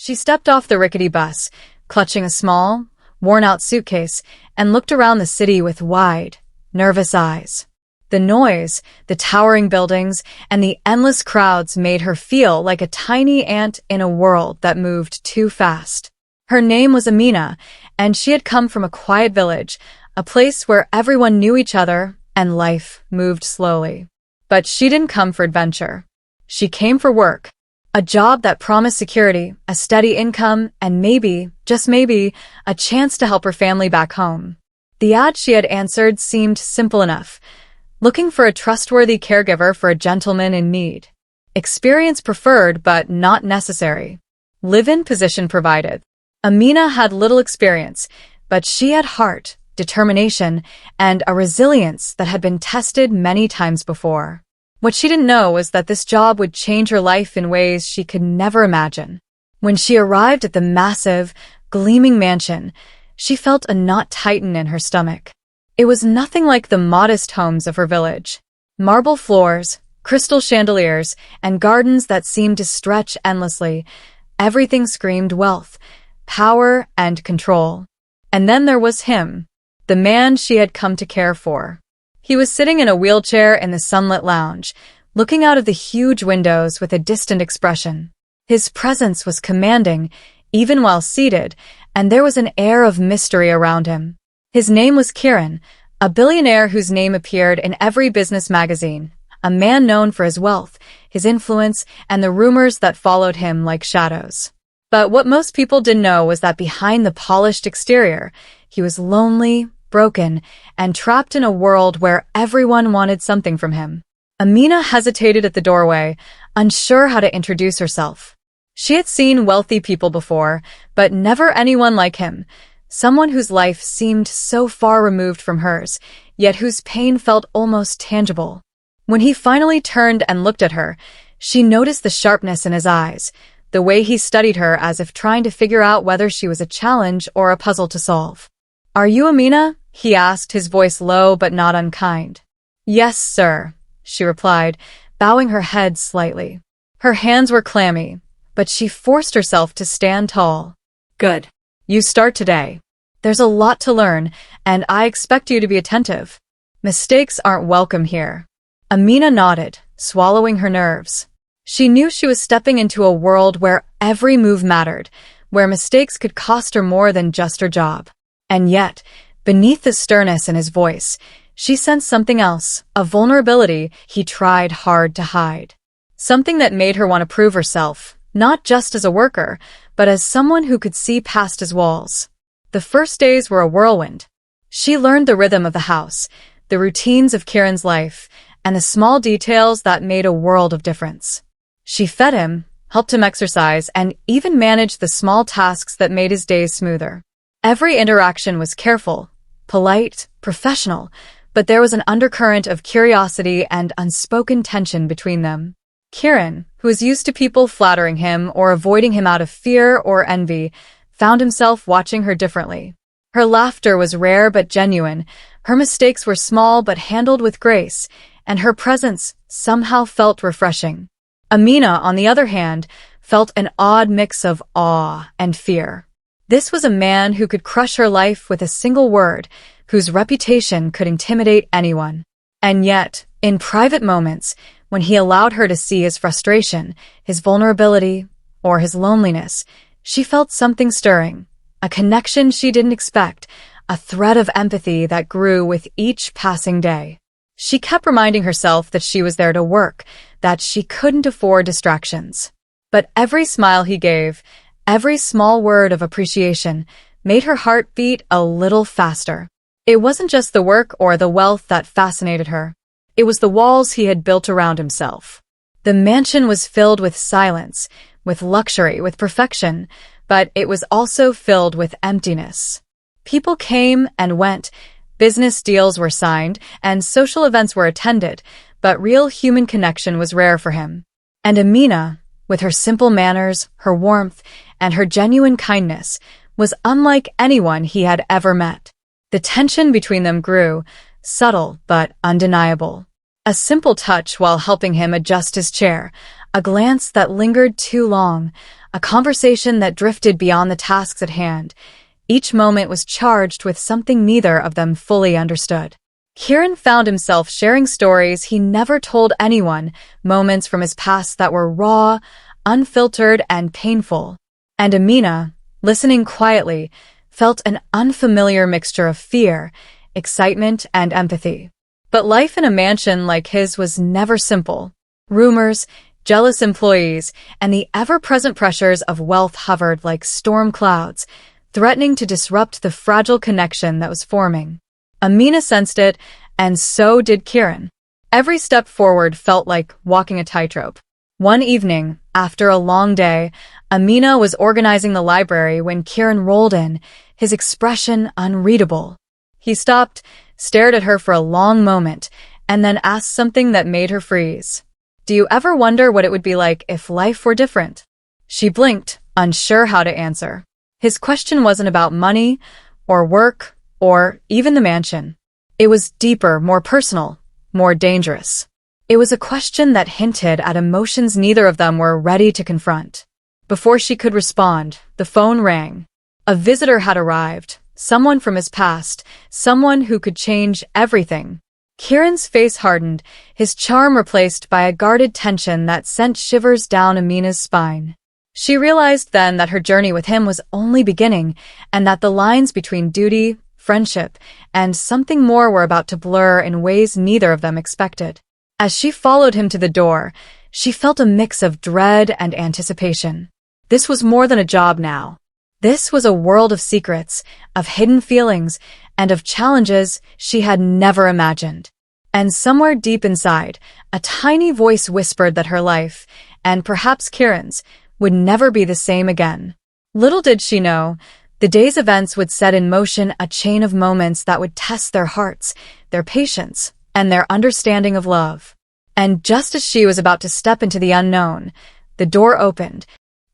She stepped off the rickety bus, clutching a small, worn-out suitcase, and looked around the city with wide, nervous eyes. The noise, the towering buildings, and the endless crowds made her feel like a tiny ant in a world that moved too fast. Her name was Amina, and she had come from a quiet village, a place where everyone knew each other and life moved slowly. But she didn't come for adventure. She came for work. A job that promised security, a steady income, and maybe, just maybe, a chance to help her family back home. The ad she had answered seemed simple enough. Looking for a trustworthy caregiver for a gentleman in need. Experience preferred but not necessary. Live-in position provided. Amina had little experience, but she had heart, determination, and a resilience that had been tested many times before. What she didn't know was that this job would change her life in ways she could never imagine. When she arrived at the massive, gleaming mansion, she felt a knot tighten in her stomach. It was nothing like the modest homes of her village. Marble floors, crystal chandeliers, and gardens that seemed to stretch endlessly. Everything screamed wealth, power, and control. And then there was him, the man she had come to care for. He was sitting in a wheelchair in the sunlit lounge, looking out of the huge windows with a distant expression. His presence was commanding, even while seated, and there was an air of mystery around him. His name was Kieran, a billionaire whose name appeared in every business magazine, a man known for his wealth, his influence, and the rumors that followed him like shadows. But what most people didn't know was that behind the polished exterior, he was lonely, broken, and trapped in a world where everyone wanted something from him. Amina hesitated at the doorway, unsure how to introduce herself. She had seen wealthy people before, but never anyone like him, someone whose life seemed so far removed from hers, yet whose pain felt almost tangible. When he finally turned and looked at her, she noticed the sharpness in his eyes, the way he studied her as if trying to figure out whether she was a challenge or a puzzle to solve. "Are you Amina?" he asked, his voice low but not unkind. "Yes, sir," she replied, bowing her head slightly. Her hands were clammy, but she forced herself to stand tall. "Good. You start today. There's a lot to learn, and I expect you to be attentive. Mistakes aren't welcome here." Amina nodded, swallowing her nerves. She knew she was stepping into a world where every move mattered, where mistakes could cost her more than just her job. And yet, beneath the sternness in his voice, she sensed something else, a vulnerability he tried hard to hide. Something that made her want to prove herself, not just as a worker, but as someone who could see past his walls. The first days were a whirlwind. She learned the rhythm of the house, the routines of Kieran's life, and the small details that made a world of difference. She fed him, helped him exercise, and even managed the small tasks that made his days smoother. Every interaction was careful, polite, professional, but there was an undercurrent of curiosity and unspoken tension between them. Kieran, who was used to people flattering him or avoiding him out of fear or envy, found himself watching her differently. Her laughter was rare but genuine, her mistakes were small but handled with grace, and her presence somehow felt refreshing. Amina, on the other hand, felt an odd mix of awe and fear. This was a man who could crush her life with a single word, whose reputation could intimidate anyone. And yet, in private moments, when he allowed her to see his frustration, his vulnerability, or his loneliness, she felt something stirring, a connection she didn't expect, a thread of empathy that grew with each passing day. She kept reminding herself that she was there to work, that she couldn't afford distractions. But every smile he gave, every small word of appreciation, made her heart beat a little faster. It wasn't just the work or the wealth that fascinated her. It was the walls he had built around himself. The mansion was filled with silence, with luxury, with perfection, but it was also filled with emptiness. People came and went, business deals were signed, and social events were attended, but real human connection was rare for him. And Amina, with her simple manners, her warmth, and her genuine kindness, was unlike anyone he had ever met. The tension between them grew, subtle but undeniable. A simple touch while helping him adjust his chair, a glance that lingered too long, a conversation that drifted beyond the tasks at hand. Each moment was charged with something neither of them fully understood. Kieran found himself sharing stories he never told anyone, moments from his past that were raw, unfiltered, and painful. And Amina, listening quietly, felt an unfamiliar mixture of fear, excitement, and empathy. But life in a mansion like his was never simple. Rumors, jealous employees, and the ever-present pressures of wealth hovered like storm clouds, threatening to disrupt the fragile connection that was forming. Amina sensed it, and so did Kieran. Every step forward felt like walking a tightrope. One evening, after a long day, Amina was organizing the library when Kieran rolled in, his expression unreadable. He stopped, stared at her for a long moment, and then asked something that made her freeze. "Do you ever wonder what it would be like if life were different?" She blinked, unsure how to answer. His question wasn't about money, or work, or even the mansion. It was deeper, more personal, more dangerous. It was a question that hinted at emotions neither of them were ready to confront. Before she could respond, the phone rang. A visitor had arrived, someone from his past, someone who could change everything. Kieran's face hardened, his charm replaced by a guarded tension that sent shivers down Amina's spine. She realized then that her journey with him was only beginning, and that the lines between duty, friendship, and something more were about to blur in ways neither of them expected. As she followed him to the door, she felt a mix of dread and anticipation. This was more than a job now. This was a world of secrets, of hidden feelings, and of challenges she had never imagined. And somewhere deep inside, a tiny voice whispered that her life, and perhaps Kieran's, would never be the same again. Little did she know, the day's events would set in motion a chain of moments that would test their hearts, their patience, and their understanding of love. And just as she was about to step into the unknown, the door opened.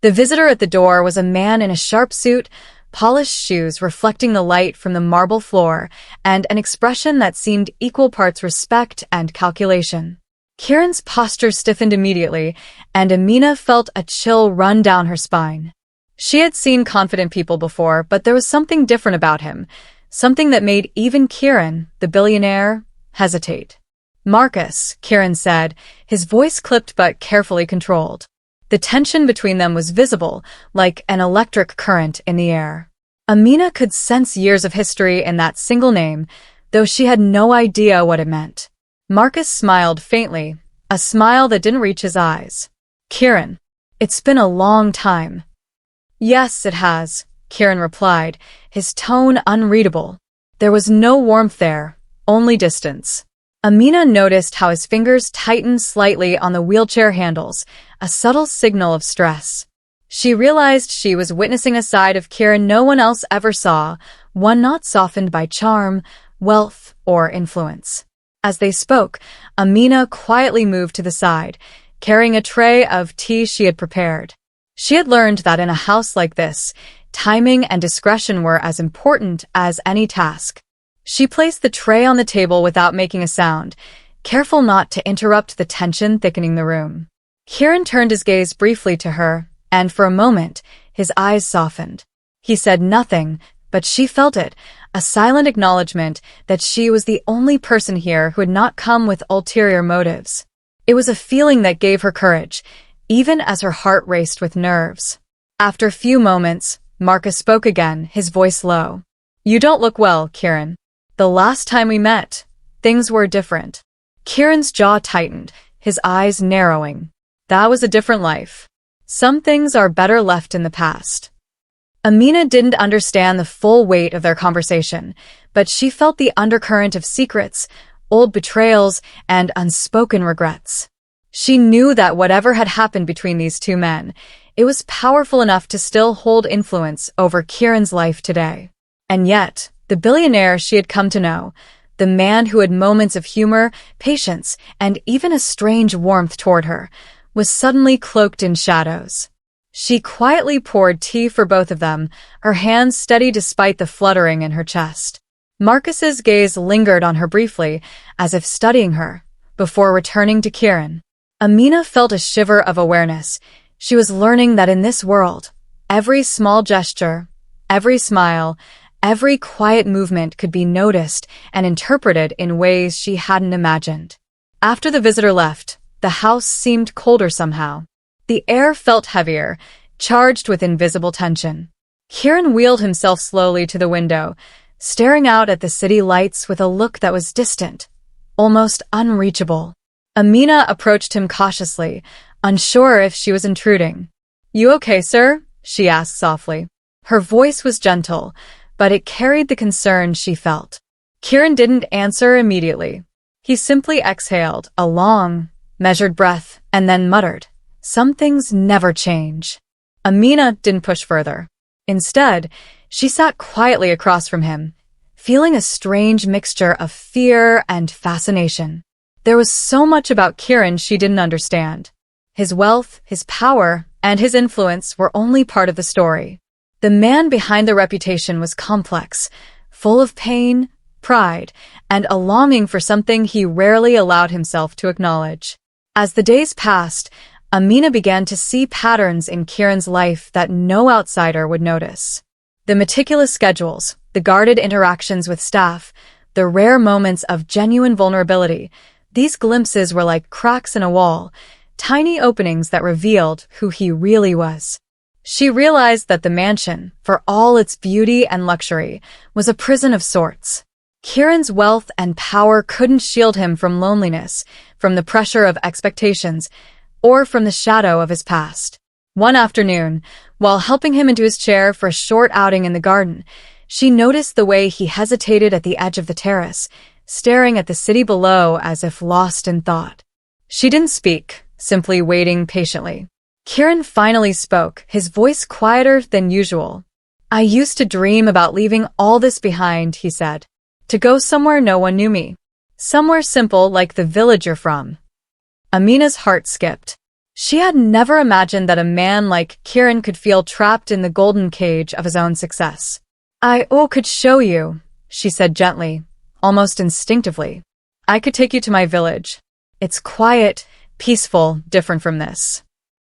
The visitor at the door was a man in a sharp suit, polished shoes reflecting the light from the marble floor, and an expression that seemed equal parts respect and calculation. Kieran's posture stiffened immediately, and Amina felt a chill run down her spine. She had seen confident people before, but there was something different about him, something that made even Kieran, the billionaire, hesitate. "Marcus," Kieran said, his voice clipped but carefully controlled. The tension between them was visible, like an electric current in the air. Amina could sense years of history in that single name, though she had no idea what it meant. Marcus smiled faintly, a smile that didn't reach his eyes. "Kieran, it's been a long time." "Yes, it has," Kieran replied, his tone unreadable. There was no warmth there, only distance. Amina noticed how his fingers tightened slightly on the wheelchair handles, a subtle signal of stress. She realized she was witnessing a side of Kieran no one else ever saw, one not softened by charm, wealth, or influence. As they spoke, Amina quietly moved to the side, carrying a tray of tea she had prepared. She had learned that in a house like this, timing and discretion were as important as any task. She placed the tray on the table without making a sound, careful not to interrupt the tension thickening the room. Kieran turned his gaze briefly to her, and for a moment, his eyes softened. He said nothing, but she felt it, a silent acknowledgement that she was the only person here who had not come with ulterior motives. It was a feeling that gave her courage, even as her heart raced with nerves. After a few moments, Marcus spoke again, his voice low. "You don't look well, Kieran. The last time we met, things were different." Kieran's jaw tightened, his eyes narrowing. That was a different life. Some things are better left in the past. Amina didn't understand the full weight of their conversation, but she felt the undercurrent of secrets, old betrayals, and unspoken regrets. She knew that whatever had happened between these two men, it was powerful enough to still hold influence over Kieran's life today. And yet, the billionaire she had come to know, the man who had moments of humor, patience, and even a strange warmth toward her, was suddenly cloaked in shadows. She quietly poured tea for both of them, her hands steady despite the fluttering in her chest. Marcus's gaze lingered on her briefly, as if studying her, before returning to Kieran. Amina felt a shiver of awareness. She was learning that in this world, every small gesture, every smile, every quiet movement could be noticed and interpreted in ways she hadn't imagined. After the visitor left, the house seemed colder somehow. The air felt heavier, charged with invisible tension. Kieran wheeled himself slowly to the window, staring out at the city lights with a look that was distant, almost unreachable. Amina approached him cautiously, unsure if she was intruding. "You okay, sir?" she asked softly. Her voice was gentle, but it carried the concern she felt. Kieran didn't answer immediately. He simply exhaled a long, measured breath and then muttered, "Some things never change." Amina didn't push further. Instead, she sat quietly across from him, feeling a strange mixture of fear and fascination. There was so much about Kieran she didn't understand. His wealth, his power, and his influence were only part of the story. The man behind the reputation was complex, full of pain, pride, and a longing for something he rarely allowed himself to acknowledge. As the days passed, Amina began to see patterns in Kieran's life that no outsider would notice. The meticulous schedules, the guarded interactions with staff, the rare moments of genuine vulnerability, these glimpses were like cracks in a wall, tiny openings that revealed who he really was. She realized that the mansion, for all its beauty and luxury, was a prison of sorts. Kieran's wealth and power couldn't shield him from loneliness, from the pressure of expectations, or from the shadow of his past. One afternoon, while helping him into his chair for a short outing in the garden, she noticed the way he hesitated at the edge of the terrace, staring at the city below as if lost in thought. She didn't speak, simply waiting patiently. Kieran finally spoke, his voice quieter than usual. "I used to dream about leaving all this behind," he said. "To go somewhere no one knew me. Somewhere simple like the village you're from." Amina's heart skipped. She had never imagined that a man like Kieran could feel trapped in the golden cage of his own success. "I could show you," she said gently, almost instinctively. "I could take you to my village. It's quiet, peaceful, different from this."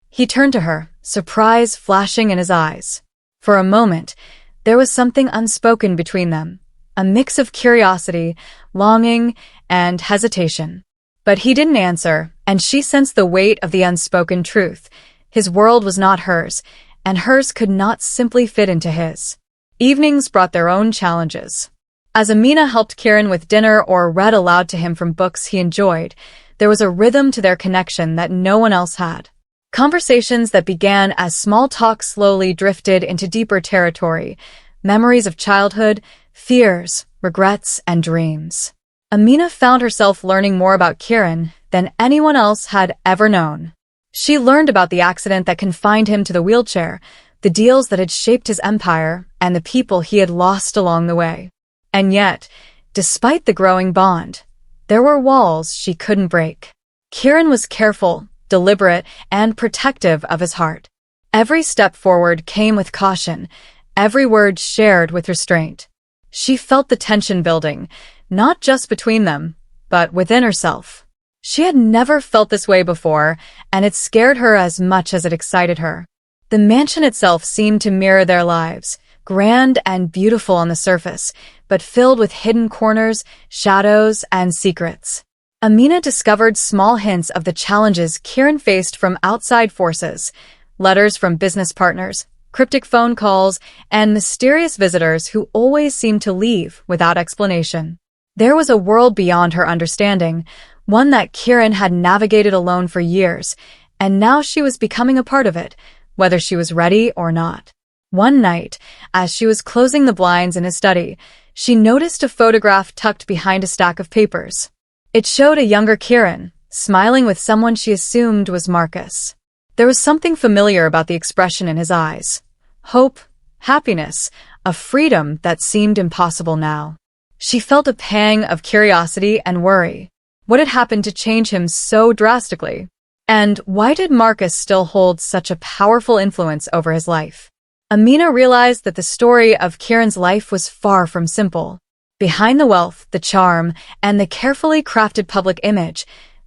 He turned to her, surprise flashing in his eyes. For a moment, there was something unspoken between them, a mix of curiosity, longing, and hesitation. But he didn't answer, and she sensed the weight of the unspoken truth. His world was not hers, and hers could not simply fit into his. Evenings brought their own challenges. As Amina helped Kieran with dinner or read aloud to him from books he enjoyed, there was a rhythm to their connection that no one else had. Conversations that began as small talk slowly drifted into deeper territory, memories of childhood, fears, regrets, and dreams. Amina found herself learning more about Kieran than anyone else had ever known. She learned about the accident that confined him to the wheelchair, the deals that had shaped his empire, and the people he had lost along the way. And yet, despite the growing bond, there were walls she couldn't break. Kieran was careful, deliberate, and protective of his heart. Every step forward came with caution, every word shared with restraint. She felt the tension building, not just between them, but within herself. She had never felt this way before, and it scared her as much as it excited her. The mansion itself seemed to mirror their lives, grand and beautiful on the surface, but filled with hidden corners, shadows, and secrets. Amina discovered small hints of the challenges Kieran faced from outside forces, letters from business partners, cryptic phone calls, and mysterious visitors who always seemed to leave without explanation. There was a world beyond her understanding, one that Kieran had navigated alone for years, and now she was becoming a part of it, whether she was ready or not. One night, as she was closing the blinds in his study, she noticed a photograph tucked behind a stack of papers. It showed a younger Kieran, smiling with someone she assumed was Marcus. There was something familiar about the expression in his eyes. Hope, happiness, a freedom that seemed impossible now. She felt a pang of curiosity and worry. What had happened to change him so drastically? And why did Marcus still hold such a powerful influence over his life? Amina realized that the story of Kieran's life was far from simple. Behind the wealth, the charm, and the carefully crafted public image,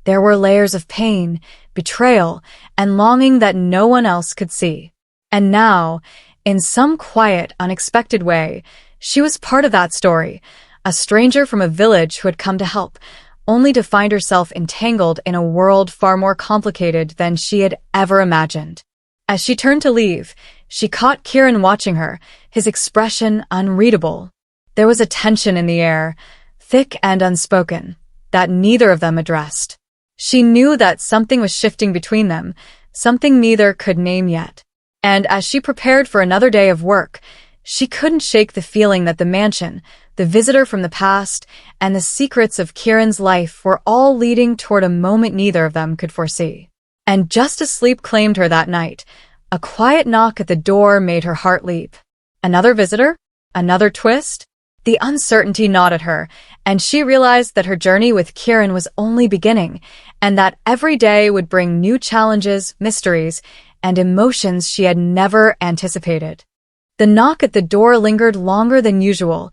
there were layers of pain, betrayal, and longing that no one else could see. And now, in some quiet, unexpected way, she was part of that story, a stranger from a village who had come to help, only to find herself entangled in a world far more complicated than she had ever imagined. As she turned to leave, she caught Kieran watching her, his expression unreadable. There was a tension in the air, thick and unspoken, that neither of them addressed. She knew that something was shifting between them, something neither could name yet. And as she prepared for another day of work, she couldn't shake the feeling that the mansion, the visitor from the past, and the secrets of Kieran's life were all leading toward a moment neither of them could foresee. And just as sleep claimed her that night, a quiet knock at the door made her heart leap. Another visitor? Another twist? The uncertainty gnawed at her, and she realized that her journey with Kieran was only beginning, and that every day would bring new challenges, mysteries, and emotions she had never anticipated. The knock at the door lingered longer than usual,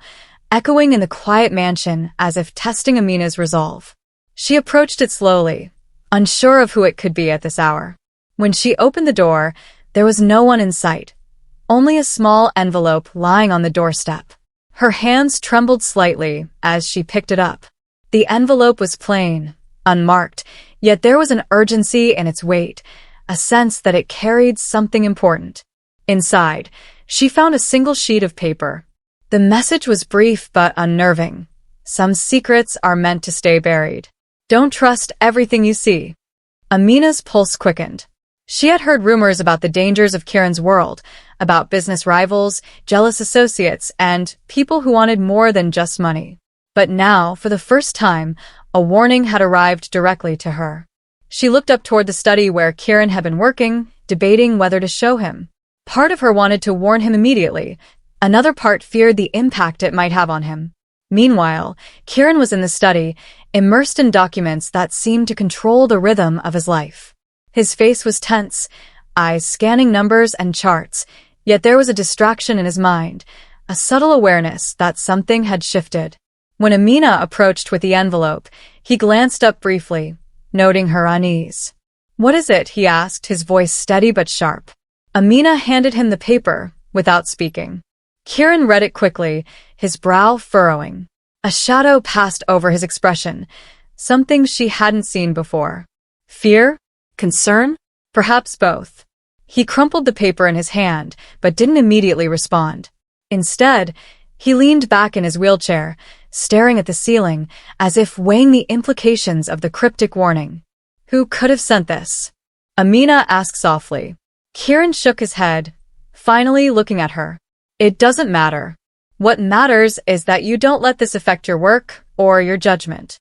echoing in the quiet mansion as if testing Amina's resolve. She approached it slowly, unsure of who it could be at this hour. When she opened the door, there was no one in sight, only a small envelope lying on the doorstep. Her hands trembled slightly as she picked it up. The envelope was plain, unmarked, yet there was an urgency in its weight, a sense that it carried something important. Inside, she found a single sheet of paper. The message was brief but unnerving. Some secrets are meant to stay buried. Don't trust everything you see. Amina's pulse quickened. She had heard rumors about the dangers of Kieran's world, about business rivals, jealous associates, and people who wanted more than just money. But now, for the first time, a warning had arrived directly to her. She looked up toward the study where Kieran had been working, debating whether to show him. Part of her wanted to warn him immediately. Another part feared the impact it might have on him. Meanwhile, Kieran was in the study, immersed in documents that seemed to control the rhythm of his life. His face was tense, eyes scanning numbers and charts, yet there was a distraction in his mind, a subtle awareness that something had shifted. When Amina approached with the envelope, he glanced up briefly, noting her unease. "What is it?" he asked, his voice steady but sharp. Amina handed him the paper, without speaking. Kieran read it quickly, his brow furrowing. A shadow passed over his expression, something she hadn't seen before. Fear? Concern? Perhaps both. He crumpled the paper in his hand, but didn't immediately respond. Instead, he leaned back in his wheelchair, staring at the ceiling, as if weighing the implications of the cryptic warning. Who could have sent this? Amina asked softly. Kieran shook his head, finally looking at her. It doesn't matter. What matters is that you don't let this affect your work or your judgment.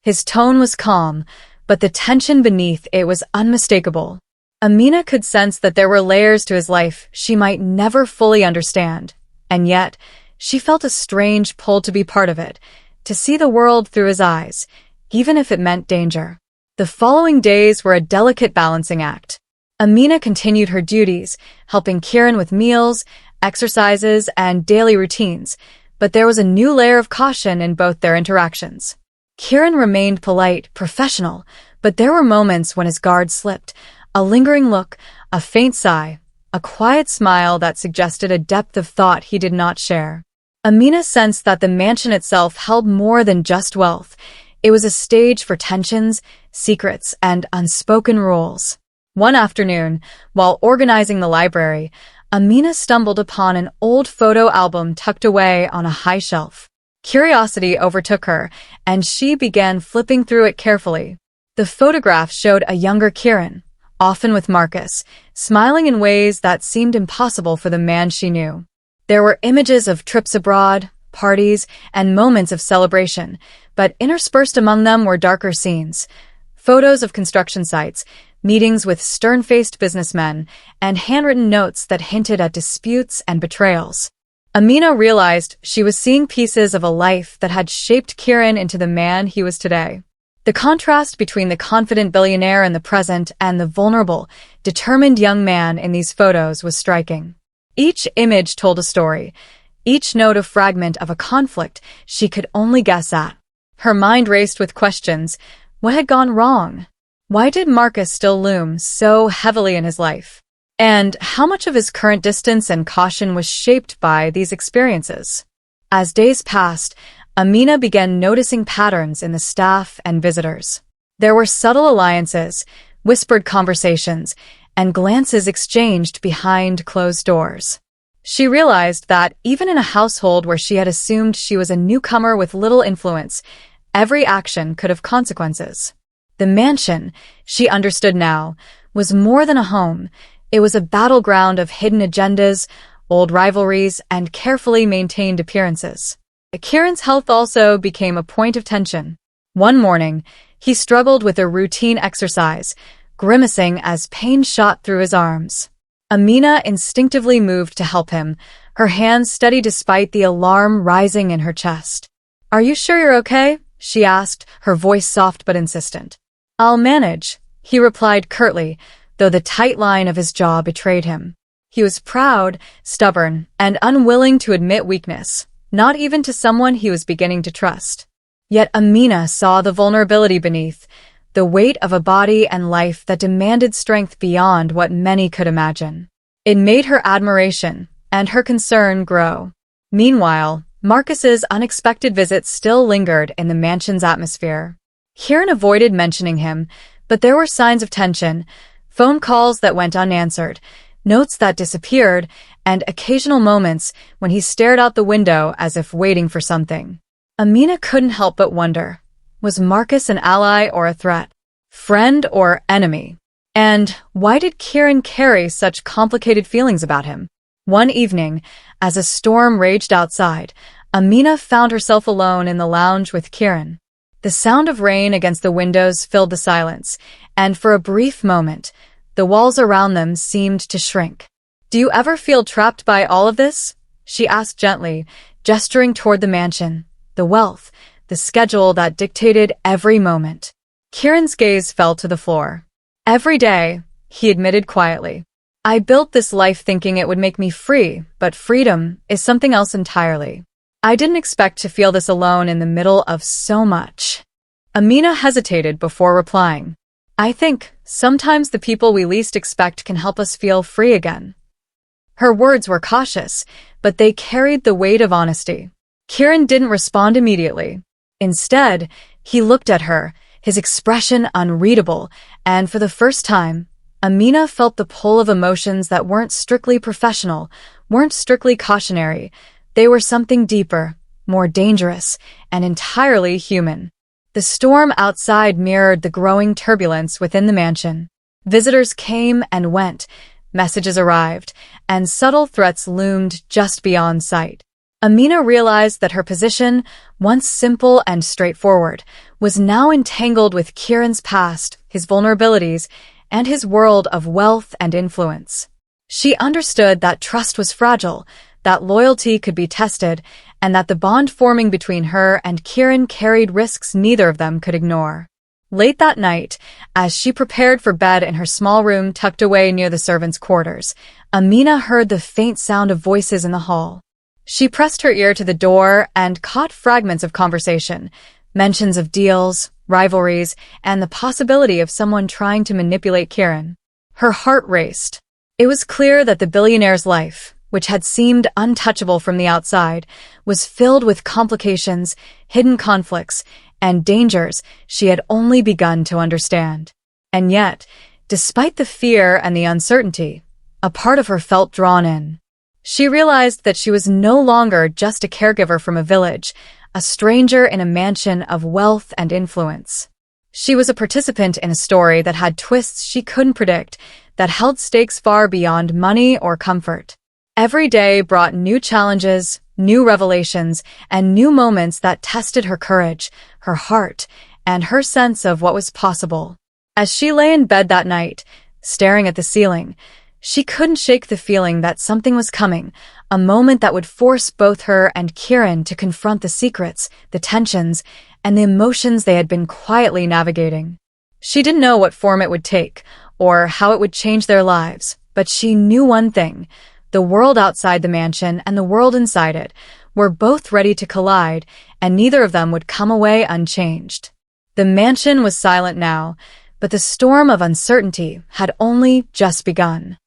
His tone was calm, but the tension beneath it was unmistakable. Amina could sense that there were layers to his life she might never fully understand, and yet she felt a strange pull to be part of it, to see the world through his eyes, even if it meant danger. The following days were a delicate balancing act. Amina continued her duties, helping Kieran with meals, exercises, and daily routines, but there was a new layer of caution in both their interactions. Kieran remained polite, professional, but there were moments when his guard slipped, a lingering look, a faint sigh, a quiet smile that suggested a depth of thought he did not share. Amina sensed that the mansion itself held more than just wealth. It was a stage for tensions, secrets, and unspoken rules. One afternoon, while organizing the library, Amina stumbled upon an old photo album tucked away on a high shelf. Curiosity overtook her, and she began flipping through it carefully. The photograph showed a younger Kieran, often with Marcus, smiling in ways that seemed impossible for the man she knew. There were images of trips abroad, parties, and moments of celebration, but interspersed among them were darker scenes. Photos of construction sites, meetings with stern-faced businessmen, and handwritten notes that hinted at disputes and betrayals. Amina realized she was seeing pieces of a life that had shaped Kieran into the man he was today. The contrast between the confident billionaire in the present and the vulnerable, determined young man in these photos was striking. Each image told a story, each note a fragment of a conflict she could only guess at. Her mind raced with questions. What had gone wrong? Why did Marcus still loom so heavily in his life? And how much of his current distance and caution was shaped by these experiences? As days passed, Amina began noticing patterns in the staff and visitors. There were subtle alliances, whispered conversations, and glances exchanged behind closed doors. She realized that even in a household where she had assumed she was a newcomer with little influence, every action could have consequences. The mansion, she understood now, was more than a home. It was a battleground of hidden agendas, old rivalries, and carefully maintained appearances. Kieran's health also became a point of tension. One morning, he struggled with a routine exercise, grimacing as pain shot through his arms. Amina instinctively moved to help him, her hands steady despite the alarm rising in her chest. "Are you sure you're okay?" she asked, her voice soft but insistent. "I'll manage," he replied curtly, though the tight line of his jaw betrayed him. He was proud, stubborn, and unwilling to admit weakness, not even to someone he was beginning to trust. Yet Amina saw the vulnerability beneath, the weight of a body and life that demanded strength beyond what many could imagine. It made her admiration and her concern grow. Meanwhile, Marcus's unexpected visit still lingered in the mansion's atmosphere. Kieran avoided mentioning him, but there were signs of tension, phone calls that went unanswered, notes that disappeared, and occasional moments when he stared out the window as if waiting for something. Amina couldn't help but wonder, was Marcus an ally or a threat? Friend or enemy? And why did Kieran carry such complicated feelings about him? One evening, as a storm raged outside, Amina found herself alone in the lounge with Kieran. The sound of rain against the windows filled the silence, and for a brief moment, the walls around them seemed to shrink. "Do you ever feel trapped by all of this?" she asked gently, gesturing toward the mansion, the wealth, the schedule that dictated every moment. Kieran's gaze fell to the floor. "Every day," he admitted quietly. "I built this life thinking it would make me free, but freedom is something else entirely. I didn't expect to feel this alone in the middle of so much." Amina hesitated before replying. "I think sometimes the people we least expect can help us feel free again." Her words were cautious, but they carried the weight of honesty. Kieran didn't respond immediately. Instead, he looked at her, his expression unreadable, and for the first time, Amina felt the pull of emotions that weren't strictly professional, weren't strictly cautionary. They were something deeper, more dangerous, and entirely human. The storm outside mirrored the growing turbulence within the mansion. Visitors came and went, messages arrived, and subtle threats loomed just beyond sight. Amina realized that her position, once simple and straightforward, was now entangled with Kieran's past, his vulnerabilities, and his world of wealth and influence. She understood that trust was fragile, that loyalty could be tested, and that the bond forming between her and Kieran carried risks neither of them could ignore. Late that night, as she prepared for bed in her small room tucked away near the servants' quarters, Amina heard the faint sound of voices in the hall. She pressed her ear to the door and caught fragments of conversation, mentions of deals, rivalries, and the possibility of someone trying to manipulate Kieran. Her heart raced. It was clear that the billionaire's life, which had seemed untouchable from the outside, was filled with complications, hidden conflicts, and dangers she had only begun to understand. And yet, despite the fear and the uncertainty, a part of her felt drawn in. She realized that she was no longer just a caregiver from a village, a stranger in a mansion of wealth and influence. She was a participant in a story that had twists she couldn't predict, that held stakes far beyond money or comfort. Every day brought new challenges, new revelations, and new moments that tested her courage, her heart, and her sense of what was possible. As she lay in bed that night, staring at the ceiling, she couldn't shake the feeling that something was coming, a moment that would force both her and Kieran to confront the secrets, the tensions, and the emotions they had been quietly navigating. She didn't know what form it would take, or how it would change their lives, but she knew one thing: the world outside the mansion and the world inside it were both ready to collide, and neither of them would come away unchanged. The mansion was silent now, but the storm of uncertainty had only just begun.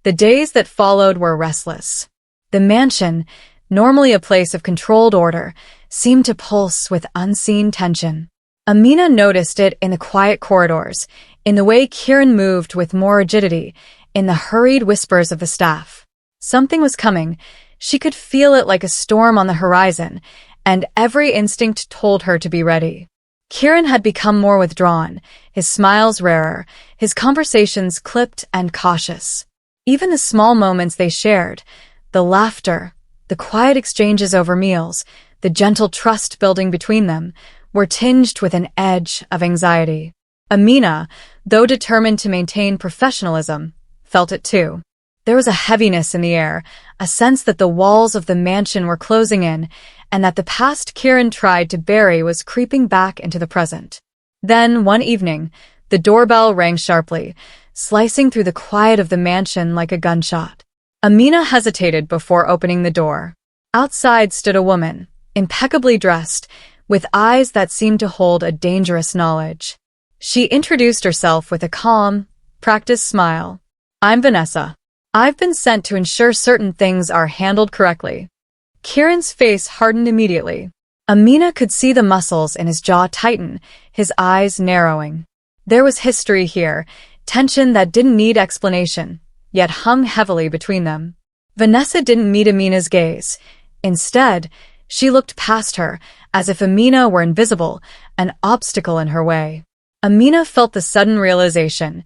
The days that followed were restless. The mansion, normally a place of controlled order, seemed to pulse with unseen tension. Amina noticed it in the quiet corridors, in the way Kieran moved with more rigidity, in the hurried whispers of the staff. Something was coming. She could feel it like a storm on the horizon, and every instinct told her to be ready. Kieran had become more withdrawn, his smiles rarer, his conversations clipped and cautious. Even the small moments they shared, the laughter, the quiet exchanges over meals, the gentle trust building between them, were tinged with an edge of anxiety. Amina, though determined to maintain professionalism, felt it too. There was a heaviness in the air, a sense that the walls of the mansion were closing in, and that the past Kieran tried to bury was creeping back into the present. Then, one evening, the doorbell rang sharply, slicing through the quiet of the mansion like a gunshot. Amina hesitated before opening the door. Outside stood a woman, impeccably dressed, with eyes that seemed to hold a dangerous knowledge. She introduced herself with a calm, practiced smile. "I'm Vanessa. I've been sent to ensure certain things are handled correctly." Kieran's face hardened immediately. Amina could see the muscles in his jaw tighten, his eyes narrowing. There was history here, tension that didn't need explanation, yet hung heavily between them. Vanessa didn't meet Amina's gaze. Instead, she looked past her, as if Amina were invisible, an obstacle in her way. Amina felt the sudden realization.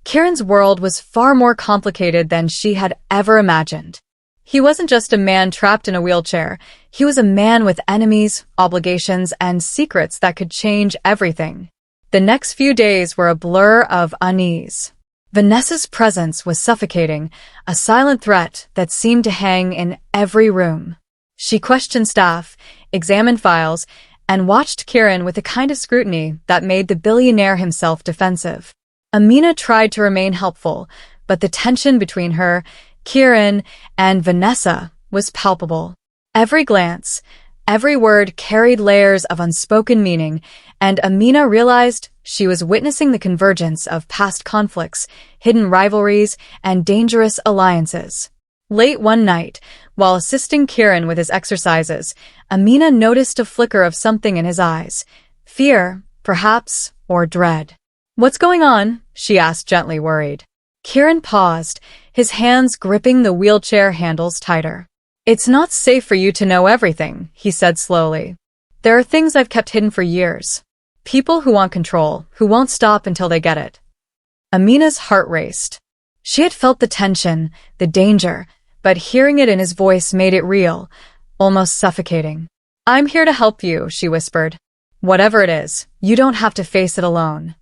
Kieran's world was far more complicated than she had ever imagined. He wasn't just a man trapped in a wheelchair. He was a man with enemies, obligations, and secrets that could change everything. The next few days were a blur of unease. Vanessa's presence was suffocating, a silent threat that seemed to hang in every room. She questioned staff, examined files, and watched Kieran with a kind of scrutiny that made the billionaire himself defensive. Amina tried to remain helpful, but the tension between her, Kieran, and Vanessa was palpable. Every glance, every word carried layers of unspoken meaning, and Amina realized she was witnessing the convergence of past conflicts, hidden rivalries, and dangerous alliances. Late one night, while assisting Kieran with his exercises, Amina noticed a flicker of something in his eyes. Fear, perhaps, or dread. "What's going on?" she asked, gently worried. Kieran paused, his hands gripping the wheelchair handles tighter. "It's not safe for you to know everything," he said slowly. "There are things I've kept hidden for years. People who want control, who won't stop until they get it." Amina's heart raced. She had felt the tension, the danger, but hearing it in his voice made it real, almost suffocating. "I'm here to help you," she whispered. "Whatever it is, you don't have to face it alone."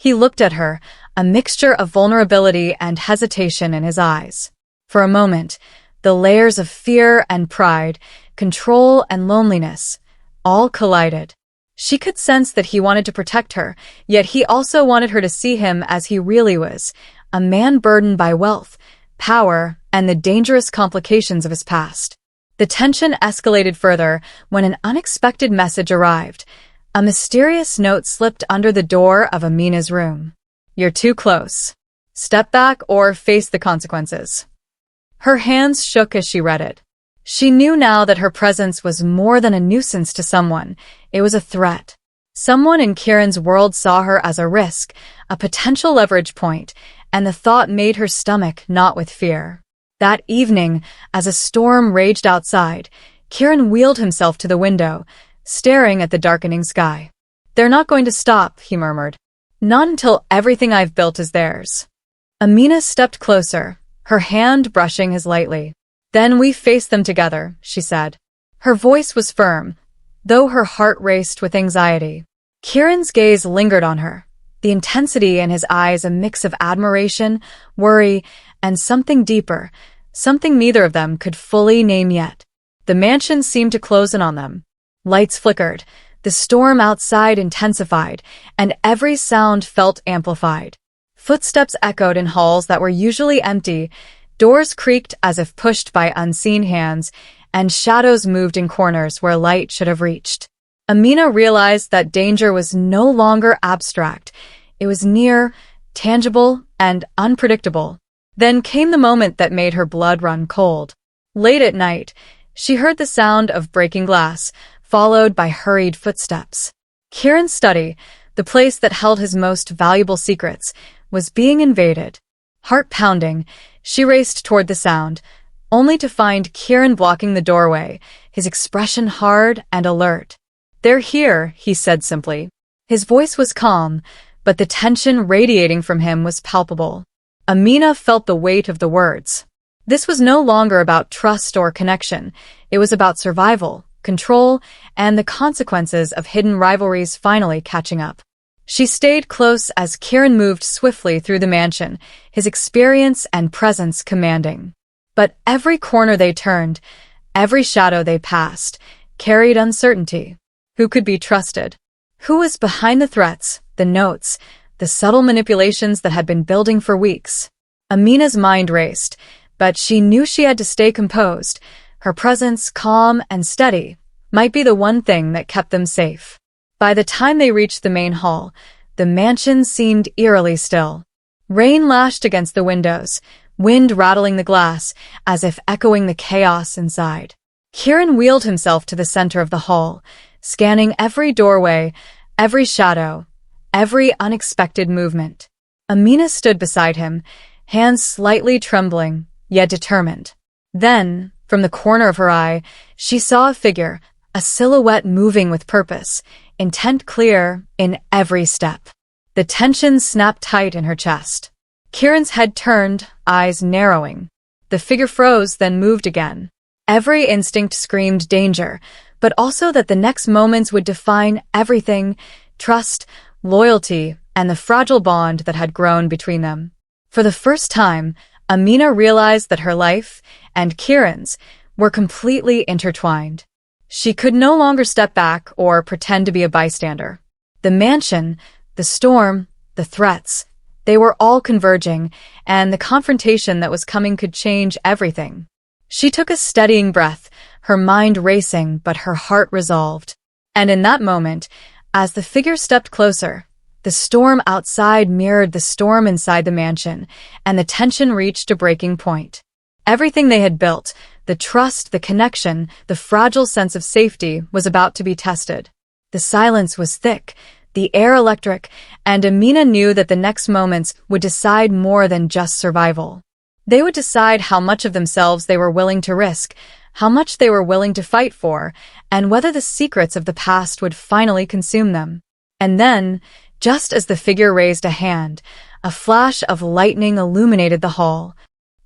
He looked at her, a mixture of vulnerability and hesitation in his eyes. For a moment, the layers of fear and pride, control and loneliness, all collided. She could sense that he wanted to protect her, yet he also wanted her to see him as he really was, a man burdened by wealth, power, and the dangerous complications of his past. The tension escalated further when an unexpected message arrived. A mysterious note slipped under the door of Amina's room. "You're too close. Step back or face the consequences." Her hands shook as she read it. She knew now that her presence was more than a nuisance to someone. It was a threat. Someone in Kieran's world saw her as a risk, a potential leverage point, and the thought made her stomach knot with fear. That evening, as a storm raged outside, Kieran wheeled himself to the window, staring at the darkening sky. "They're not going to stop," he murmured. "Not until everything I've built is theirs." Amina stepped closer, her hand brushing his lightly. "Then we face them together," she said. Her voice was firm, though her heart raced with anxiety. Kieran's gaze lingered on her, the intensity in his eyes a mix of admiration, worry, and something deeper, something neither of them could fully name yet. The mansion seemed to close in on them. Lights flickered, the storm outside intensified, and every sound felt amplified. Footsteps echoed in halls that were usually empty, doors creaked as if pushed by unseen hands, and shadows moved in corners where light should have reached. Amina realized that danger was no longer abstract. It was near, tangible, and unpredictable. Then came the moment that made her blood run cold. Late at night, she heard the sound of breaking glass, followed by hurried footsteps. Kieran's study, the place that held his most valuable secrets, was being invaded. Heart pounding, she raced toward the sound, only to find Kieran blocking the doorway, his expression hard and alert. "They're here," he said simply. His voice was calm, but the tension radiating from him was palpable. Amina felt the weight of the words. This was no longer about trust or connection. It was about survival, control, and the consequences of hidden rivalries finally catching up. She stayed close as Kieran moved swiftly through the mansion, his experience and presence commanding. But every corner they turned, every shadow they passed, carried uncertainty. Who could be trusted? Who was behind the threats, the notes, the subtle manipulations that had been building for weeks? Amina's mind raced, but she knew she had to stay composed. Her presence, calm and steady, might be the one thing that kept them safe. By the time they reached the main hall, the mansion seemed eerily still. Rain lashed against the windows, wind rattling the glass, as if echoing the chaos inside. Kieran wheeled himself to the center of the hall, scanning every doorway, every shadow, every unexpected movement. Amina stood beside him, hands slightly trembling, yet determined. Then, from the corner of her eye, she saw a figure, a silhouette moving with purpose, intent clear in every step. The tension snapped tight in her chest. Kieran's head turned, eyes narrowing. The figure froze, then moved again. Every instinct screamed danger, but also that the next moments would define everything: trust, loyalty, and the fragile bond that had grown between them. For the first time, Amina realized that her life, and Kieran's, were completely intertwined. She could no longer step back or pretend to be a bystander. The mansion, the storm, the threats, they were all converging, and the confrontation that was coming could change everything. She took a steadying breath, her mind racing but her heart resolved. And in that moment, as the figure stepped closer, the storm outside mirrored the storm inside the mansion, and the tension reached a breaking point. Everything they had built, the trust, the connection, the fragile sense of safety, was about to be tested. The silence was thick, the air electric, and Amina knew that the next moments would decide more than just survival. They would decide how much of themselves they were willing to risk, how much they were willing to fight for, and whether the secrets of the past would finally consume them. And then, just as the figure raised a hand, a flash of lightning illuminated the hall.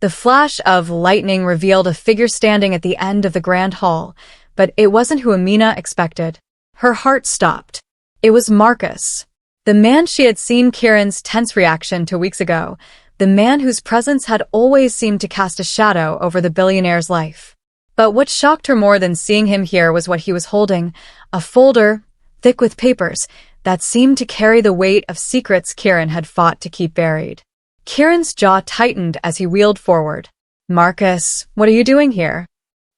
The flash of lightning revealed a figure standing at the end of the grand hall, but it wasn't who Amina expected. Her heart stopped. It was Marcus, the man she had seen Kieran's tense reaction to weeks ago, the man whose presence had always seemed to cast a shadow over the billionaire's life. But what shocked her more than seeing him here was what he was holding, a folder, thick with papers, that seemed to carry the weight of secrets Kieran had fought to keep buried. Kieran's jaw tightened as he wheeled forward. "Marcus, what are you doing here?"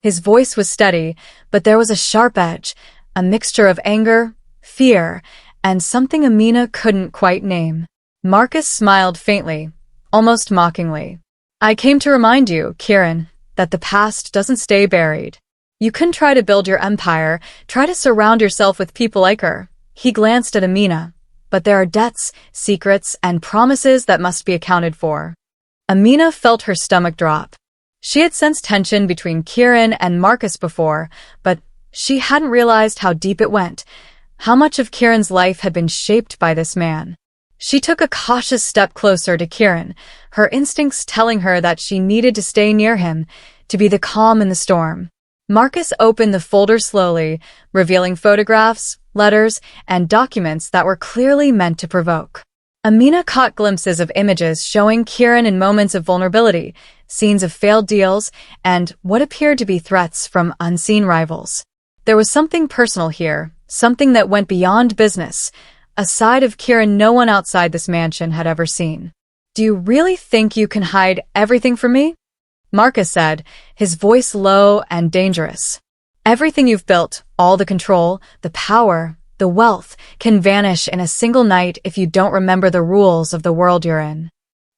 His voice was steady, but there was a sharp edge, a mixture of anger, fear, and something Amina couldn't quite name. Marcus smiled faintly, almost mockingly. "I came to remind you, Kieran, that the past doesn't stay buried. You can try to build your empire, try to surround yourself with people like her." He glanced at Amina. "But there are debts, secrets, and promises that must be accounted for." Amina felt her stomach drop. She had sensed tension between Kieran and Marcus before, but she hadn't realized how deep it went, how much of Kieran's life had been shaped by this man. She took a cautious step closer to Kieran, her instincts telling her that she needed to stay near him, to be the calm in the storm. Marcus opened the folder slowly, revealing photographs, letters, and documents that were clearly meant to provoke. Amina caught glimpses of images showing Kieran in moments of vulnerability, scenes of failed deals, and what appeared to be threats from unseen rivals. There was something personal here, something that went beyond business, a side of Kieran no one outside this mansion had ever seen. "Do you really think you can hide everything from me?" Marcus said, his voice low and dangerous. Everything you've built, all the control, the power, the wealth, can vanish in a single night if you don't remember the rules of the world you're in.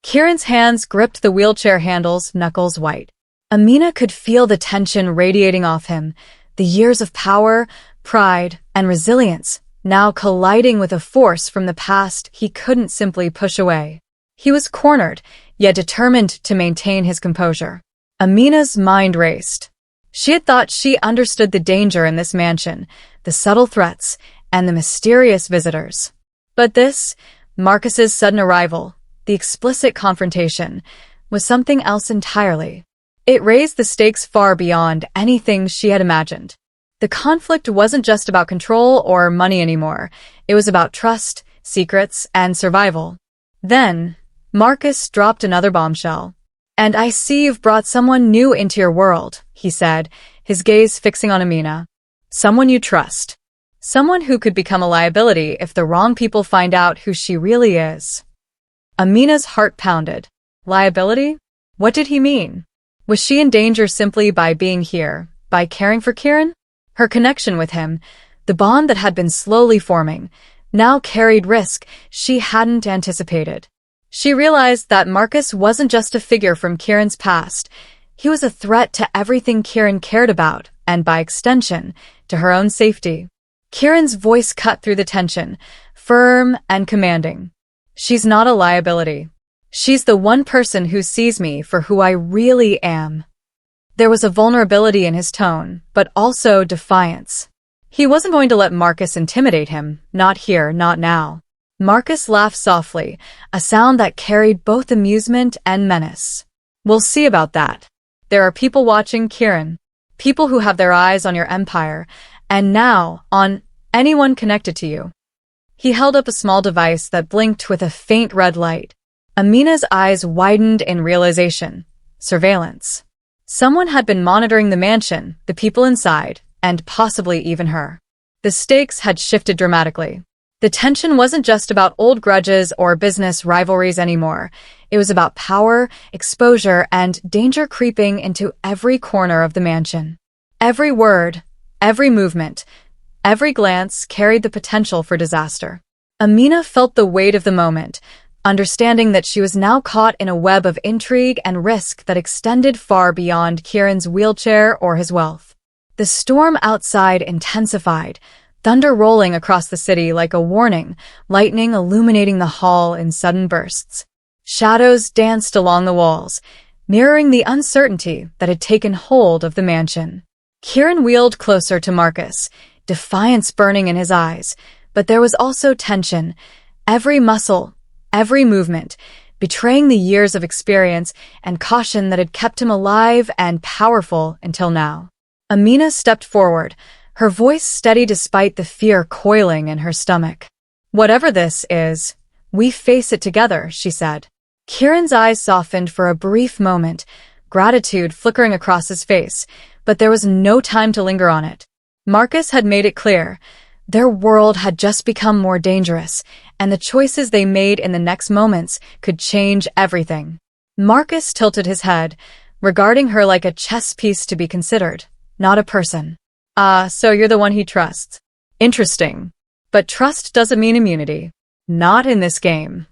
Kieran's hands gripped the wheelchair handles, knuckles white. Amina could feel the tension radiating off him, the years of power, pride, and resilience, now colliding with a force from the past he couldn't simply push away. He was cornered, yet determined to maintain his composure. Amina's mind raced. She had thought she understood the danger in this mansion, the subtle threats, and the mysterious visitors. But this, Marcus's sudden arrival, the explicit confrontation, was something else entirely. It raised the stakes far beyond anything she had imagined. The conflict wasn't just about control or money anymore. It was about trust, secrets, and survival. Then, Marcus dropped another bombshell. "And I see you've brought someone new into your world," he said, his gaze fixing on Amina. "Someone you trust. Someone who could become a liability if the wrong people find out who she really is." Amina's heart pounded. Liability? What did he mean? Was she in danger simply by being here, by caring for Kieran? Her connection with him, the bond that had been slowly forming, now carried risk she hadn't anticipated. She realized that Marcus wasn't just a figure from Kieran's past. He was a threat to everything Kieran cared about, and by extension, to her own safety. Kieran's voice cut through the tension, firm and commanding. "She's not a liability. She's the one person who sees me for who I really am." There was a vulnerability in his tone, but also defiance. He wasn't going to let Marcus intimidate him, not here, not now. Marcus laughed softly, a sound that carried both amusement and menace. "We'll see about that. There are people watching, Kieran. People who have their eyes on your empire, and now on anyone connected to you." He held up a small device that blinked with a faint red light. Amina's eyes widened in realization. Surveillance. Someone had been monitoring the mansion, the people inside, and possibly even her. The stakes had shifted dramatically. The tension wasn't just about old grudges or business rivalries anymore. It was about power, exposure, and danger creeping into every corner of the mansion. Every word, every movement, every glance carried the potential for disaster. Amina felt the weight of the moment, understanding that she was now caught in a web of intrigue and risk that extended far beyond Kieran's wheelchair or his wealth. The storm outside intensified, thunder rolling across the city like a warning, lightning illuminating the hall in sudden bursts. Shadows danced along the walls, mirroring the uncertainty that had taken hold of the mansion. Kieran wheeled closer to Marcus, defiance burning in his eyes, but there was also tension, every muscle, every movement, betraying the years of experience and caution that had kept him alive and powerful until now. Amina stepped forward, her voice steady despite the fear coiling in her stomach. "Whatever this is, we face it together," she said. Kieran's eyes softened for a brief moment, gratitude flickering across his face, but there was no time to linger on it. Marcus had made it clear. Their world had just become more dangerous, and the choices they made in the next moments could change everything. Marcus tilted his head, regarding her like a chess piece to be considered, not a person. "Ah, so you're the one he trusts. Interesting. But trust doesn't mean immunity. Not in this game."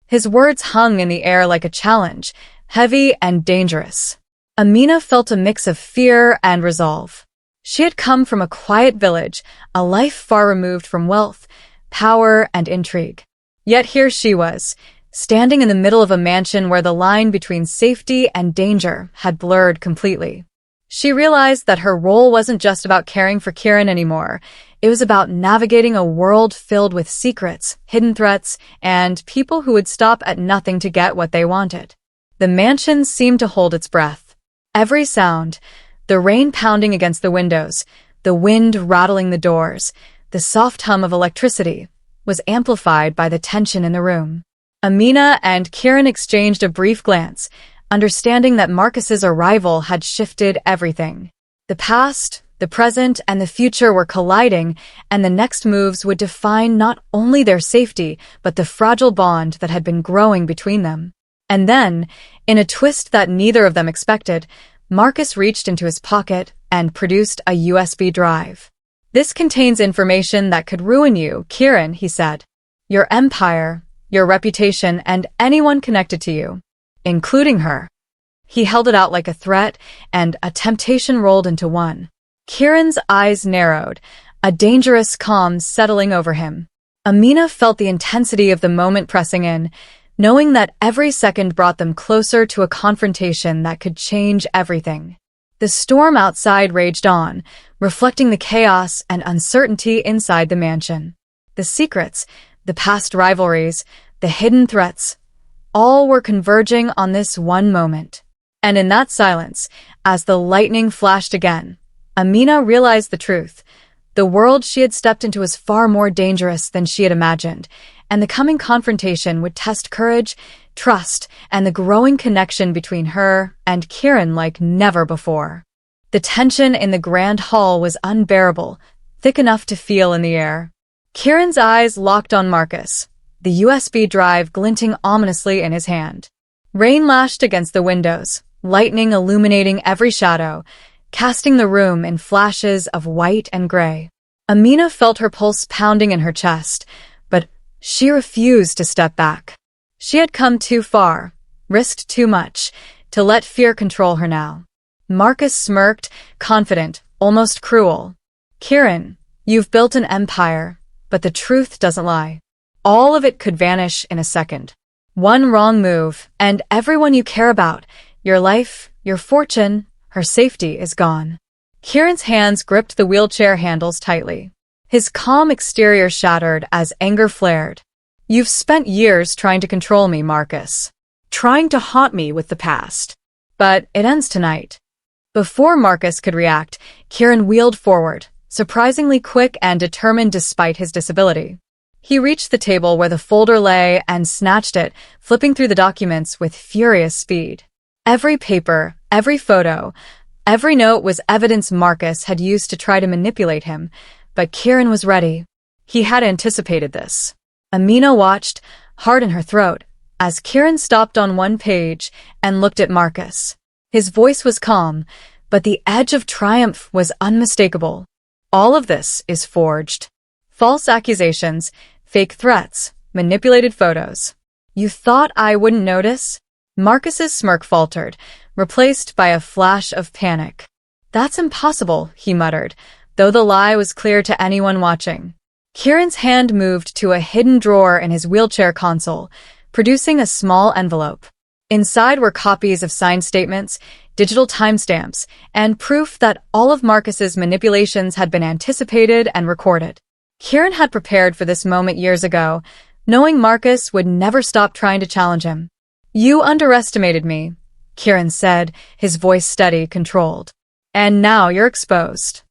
His words hung in the air like a challenge, heavy and dangerous. Amina felt a mix of fear and resolve. She had come from a quiet village, a life far removed from wealth, power, and intrigue. Yet here she was, standing in the middle of a mansion where the line between safety and danger had blurred completely. She realized that her role wasn't just about caring for Kieran anymore. It was about navigating a world filled with secrets, hidden threats, and people who would stop at nothing to get what they wanted. The mansion seemed to hold its breath. Every sound, the rain pounding against the windows, the wind rattling the doors, the soft hum of electricity, was amplified by the tension in the room. Amina and Kieran exchanged a brief glance, understanding that Marcus's arrival had shifted everything. The past, the present, and the future were colliding, and the next moves would define not only their safety, but the fragile bond that had been growing between them. And then, in a twist that neither of them expected, Marcus reached into his pocket and produced a USB drive. "This contains information that could ruin you, Kieran," he said. "Your empire, your reputation, and anyone connected to you, including her." He held it out like a threat, and a temptation rolled into one. Kieran's eyes narrowed, a dangerous calm settling over him. Amina felt the intensity of the moment pressing in, knowing that every second brought them closer to a confrontation that could change everything. The storm outside raged on, reflecting the chaos and uncertainty inside the mansion. The secrets, the past rivalries, the hidden threats, all were converging on this one moment. And in that silence, as the lightning flashed again, Amina realized the truth. The world she had stepped into was far more dangerous than she had imagined, and the coming confrontation would test courage, trust, and the growing connection between her and Kieran like never before. The tension in the grand hall was unbearable, thick enough to feel in the air. Kieran's eyes locked on Marcus, the USB drive glinting ominously in his hand. Rain lashed against the windows, lightning illuminating every shadow, casting the room in flashes of white and gray. Amina felt her pulse pounding in her chest, but she refused to step back. She had come too far, risked too much, to let fear control her now. Marcus smirked, confident, almost cruel. "Kieran, you've built an empire, but the truth doesn't lie. All of it could vanish in a second. One wrong move, and everyone you care about, your life, your fortune, her safety is gone." Kieran's hands gripped the wheelchair handles tightly. His calm exterior shattered as anger flared. "You've spent years trying to control me, Marcus. Trying to haunt me with the past. But it ends tonight." Before Marcus could react, Kieran wheeled forward, surprisingly quick and determined despite his disability. He reached the table where the folder lay and snatched it, flipping through the documents with furious speed. Every paper, every photo, every note was evidence Marcus had used to try to manipulate him, but Kieran was ready. He had anticipated this. Amina watched, heart in her throat, as Kieran stopped on one page and looked at Marcus. His voice was calm, but the edge of triumph was unmistakable. "All of this is forged. False accusations, fake threats, manipulated photos. You thought I wouldn't notice?" Marcus's smirk faltered, replaced by a flash of panic. "That's impossible," he muttered, though the lie was clear to anyone watching. Kieran's hand moved to a hidden drawer in his wheelchair console, producing a small envelope. Inside were copies of signed statements, digital timestamps, and proof that all of Marcus's manipulations had been anticipated and recorded. Kieran had prepared for this moment years ago, knowing Marcus would never stop trying to challenge him. "You underestimated me," Kieran said, his voice steady, controlled. "And now you're exposed."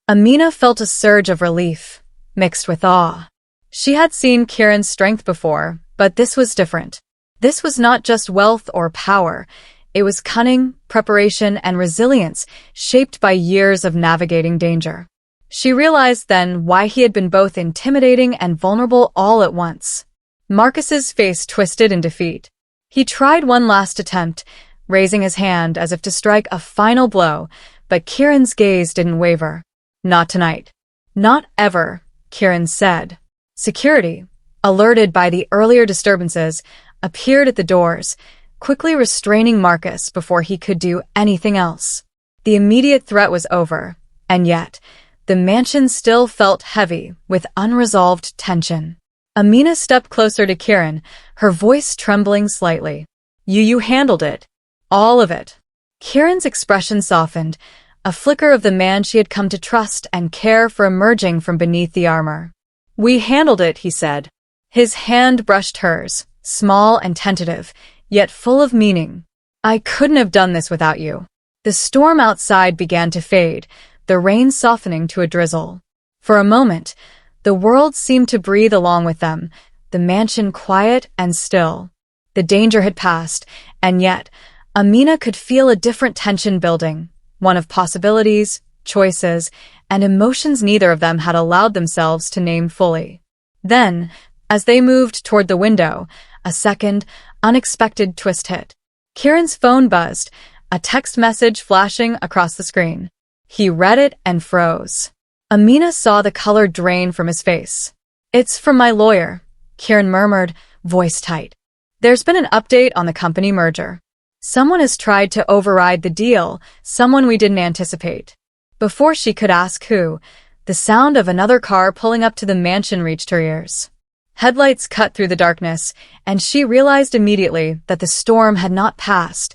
Amina felt a surge of relief, mixed with awe. She had seen Kieran's strength before, but this was different. This was not just wealth or power. It was cunning, preparation, and resilience shaped by years of navigating danger. She realized then why he had been both intimidating and vulnerable all at once. Marcus's face twisted in defeat. He tried one last attempt, raising his hand as if to strike a final blow, but Kieran's gaze didn't waver. "Not tonight. Not ever," Kieran said. Security, alerted by the earlier disturbances, appeared at the doors, quickly restraining Marcus before he could do anything else. The immediate threat was over, and yet, the mansion still felt heavy with unresolved tension. Amina stepped closer to Kieran, her voice trembling slightly. You handled it. All of it." Kieran's expression softened, a flicker of the man she had come to trust and care for emerging from beneath the armor. "We handled it," he said. His hand brushed hers, small and tentative, yet full of meaning. "I couldn't have done this without you." The storm outside began to fade, the rain softening to a drizzle. For a moment, the world seemed to breathe along with them, the mansion quiet and still. The danger had passed, and yet, Amina could feel a different tension building, one of possibilities, choices, and emotions neither of them had allowed themselves to name fully. Then, as they moved toward the window, a second, unexpected twist hit. Kieran's phone buzzed, a text message flashing across the screen. He read it and froze. Amina saw the color drain from his face. "It's from my lawyer," Kieran murmured, voice tight. "There's been an update on the company merger. Someone has tried to override the deal, someone we didn't anticipate." Before she could ask who, the sound of another car pulling up to the mansion reached her ears. Headlights cut through the darkness, and she realized immediately that the storm had not passed.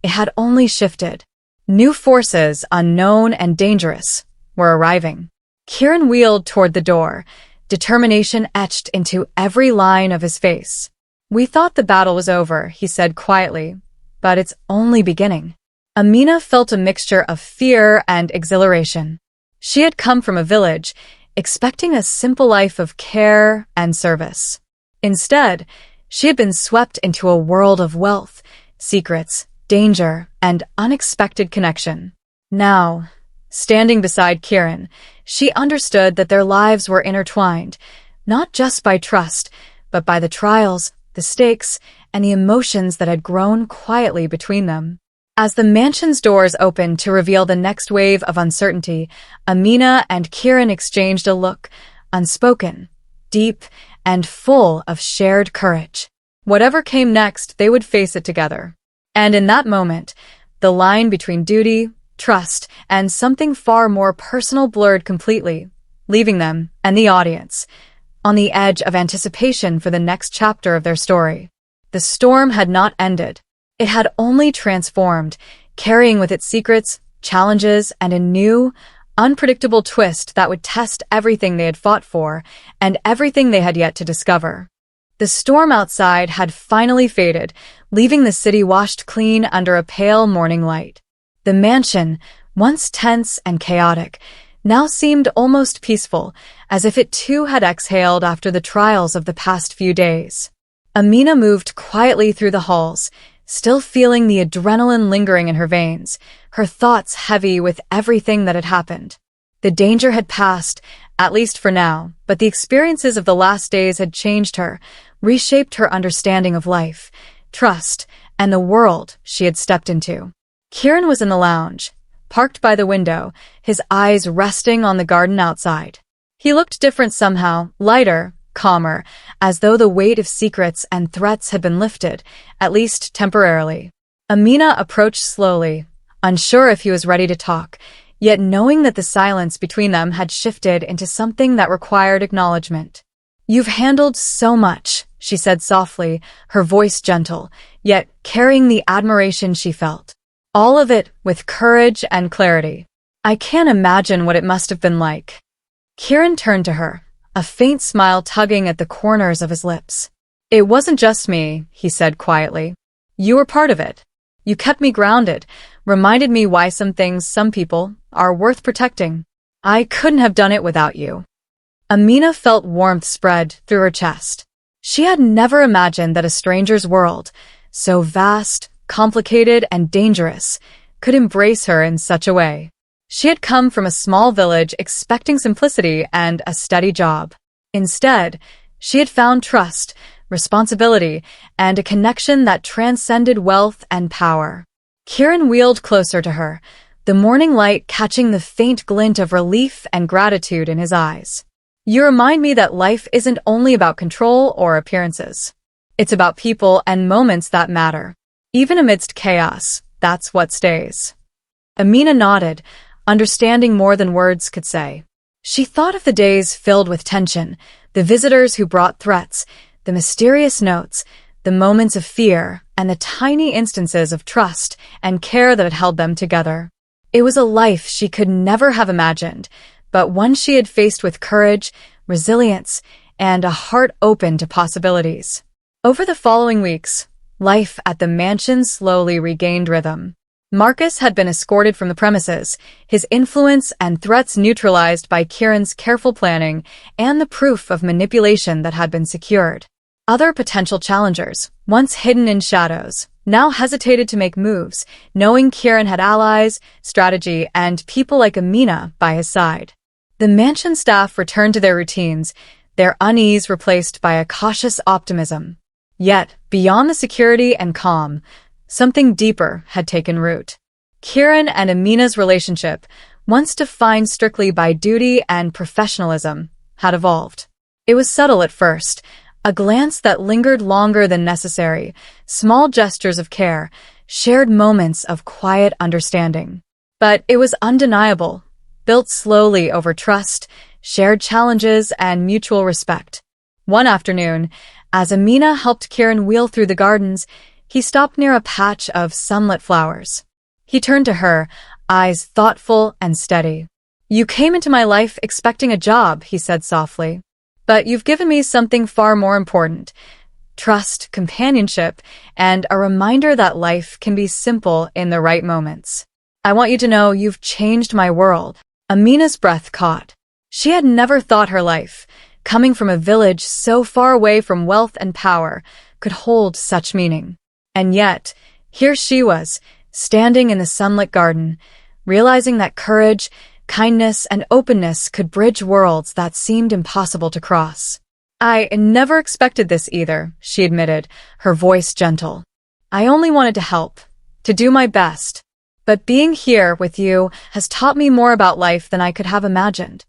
It had only shifted. New forces, unknown and dangerous, were arriving. Kieran wheeled toward the door, determination etched into every line of his face. "We thought the battle was over," he said quietly, "but it's only beginning." Amina felt a mixture of fear and exhilaration. She had come from a village, expecting a simple life of care and service. Instead, she had been swept into a world of wealth, secrets, danger, and unexpected connection. Now, standing beside Kieran, she understood that their lives were intertwined, not just by trust, but by the trials, the stakes, and the emotions that had grown quietly between them. As the mansion's doors opened to reveal the next wave of uncertainty, Amina and Kieran exchanged a look, unspoken, deep, and full of shared courage. Whatever came next, they would face it together. And in that moment, the line between duty, trust, and something far more personal blurred completely, leaving them, and the audience, on the edge of anticipation for the next chapter of their story. The storm had not ended. It had only transformed, carrying with it secrets, challenges, and a new, unpredictable twist that would test everything they had fought for and everything they had yet to discover. The storm outside had finally faded, leaving the city washed clean under a pale morning light. The mansion, once tense and chaotic, now seemed almost peaceful, as if it too had exhaled after the trials of the past few days. Amina moved quietly through the halls, still feeling the adrenaline lingering in her veins, her thoughts heavy with everything that had happened. The danger had passed, at least for now, but the experiences of the last days had changed her, reshaped her understanding of life, trust, and the world she had stepped into. Kieran was in the lounge, parked by the window, his eyes resting on the garden outside. He looked different somehow, lighter, calmer, as though the weight of secrets and threats had been lifted, at least temporarily. Amina approached slowly, unsure if he was ready to talk, yet knowing that the silence between them had shifted into something that required acknowledgement. "You've handled so much," she said softly, her voice gentle, yet carrying the admiration she felt. All of it with courage and clarity. "I can't imagine what it must have been like." Kieran turned to her, a faint smile tugging at the corners of his lips. "It wasn't just me," he said quietly. "You were part of it. You kept me grounded, reminded me why some things, some people, are worth protecting. I couldn't have done it without you." Amina felt warmth spread through her chest. She had never imagined that a stranger's world, so vast, complicated, and dangerous, could embrace her in such a way. She had come from a small village expecting simplicity and a steady job. Instead, she had found trust, responsibility, and a connection that transcended wealth and power. Kieran wheeled closer to her, the morning light catching the faint glint of relief and gratitude in his eyes. "You remind me that life isn't only about control or appearances. It's about people and moments that matter. Even amidst chaos, that's what stays." Amina nodded, understanding more than words could say. She thought of the days filled with tension, the visitors who brought threats, the mysterious notes, the moments of fear, and the tiny instances of trust and care that had held them together. It was a life she could never have imagined, but one she had faced with courage, resilience, and a heart open to possibilities. Over the following weeks, life at the mansion slowly regained rhythm. Marcus had been escorted from the premises, his influence and threats neutralized by Kieran's careful planning and the proof of manipulation that had been secured. Other potential challengers, once hidden in shadows, now hesitated to make moves, knowing Kieran had allies, strategy, and people like Amina by his side. The mansion staff returned to their routines, their unease replaced by a cautious optimism. Yet, beyond the security and calm, something deeper had taken root. Kieran and Amina's relationship, once defined strictly by duty and professionalism, had evolved. It was subtle at first, a glance that lingered longer than necessary, small gestures of care, shared moments of quiet understanding. But it was undeniable, built slowly over trust, shared challenges, and mutual respect. One afternoon, as Amina helped Kieran wheel through the gardens, he stopped near a patch of sunlit flowers. He turned to her, eyes thoughtful and steady. "You came into my life expecting a job," he said softly. "But you've given me something far more important: trust, companionship, and a reminder that life can be simple in the right moments. I want you to know you've changed my world." Amina's breath caught. She had never thought her life, coming from a village so far away from wealth and power, could hold such meaning. And yet, here she was, standing in the sunlit garden, realizing that courage, kindness, and openness could bridge worlds that seemed impossible to cross. "I never expected this either," she admitted, her voice gentle. "I only wanted to help, to do my best. But being here with you has taught me more about life than I could have imagined."